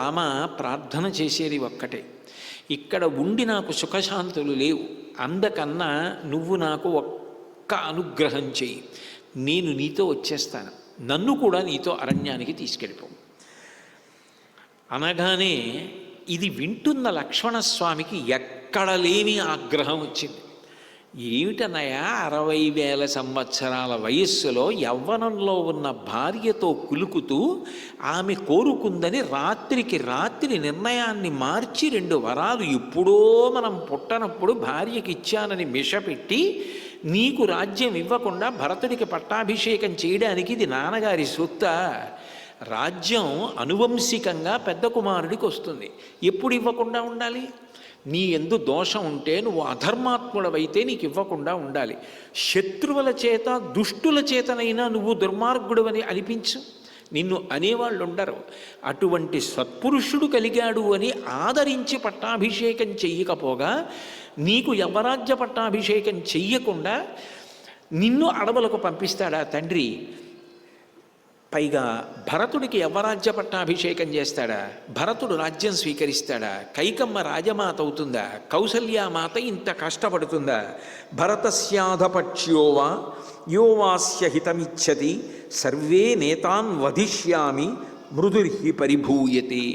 రామ ప్రార్థన చేసేది ఒక్కటే, ఇక్కడ ఉండి నాకు సుఖశాంతులు లేవు, అందకన్నా నువ్వు నాకు ఒక్క అనుగ్రహం చెయ్యి, నేను నీతో వచ్చేస్తాను, నన్ను కూడా నీతో అరణ్యానికి తీసుకెళ్ళిపో అనగానే ఇది వింటున్న లక్ష్మణస్వామికి ఎక్కడ లేని ఆగ్రహం వచ్చింది. ఏమిటన్నయ్యా, 60,000 సంవత్సరాల వయస్సులో యవ్వనంలో ఉన్న భార్యతో కులుకుతూ ఆమె కోరుకుందని రాత్రికి రాత్రి నిర్ణయాన్ని మార్చి 2 వరాలు ఎప్పుడో మనం పుట్టనప్పుడు భార్యకి ఇచ్చానని మిషపెట్టి నీకు రాజ్యం ఇవ్వకుండా భరతుడికి పట్టాభిషేకం చేయడానికి ఇది నాన్నగారి సొత్త. రాజ్యం అనువంశికంగా పెద్ద కుమారుడికి వస్తుంది, ఎప్పుడు ఇవ్వకుండా ఉండాలి? నీ ఎందు దోషం ఉంటే, నువ్వు అధర్మాత్ముడవైతే నీకు ఇవ్వకుండా ఉండాలి. శత్రువుల చేత దుష్టుల చేతనైనా నువ్వు దుర్మార్గుడవని అనిపించు, నిన్ను అనేవాళ్ళు ఉండరు. అటువంటి సత్పురుషుడు కలిగాడు అని ఆదరించి పట్టాభిషేకం చెయ్యకపోగా, నీకు యవరాజ్య పట్టాభిషేకం చెయ్యకుండా నిన్ను అడవులకు పంపిస్తాడా తండ్రి? పైగా భరతుడికి యవ్వరాజ్య పట్టాభిషేకం చేస్తాడా? భరతుడు రాజ్యం స్వీకరిస్తాడా? కైకమ్మ రాజమాత అవుతుందా? కౌసల్యామాత ఇంత కష్టపడుతుందా? భరతస్యాధపక్ష్యోవా యోవాస్య హితమిచ్చతి సర్వే నేతాన్ వధిష్యామి మృదుర్హి పరిభూయతే.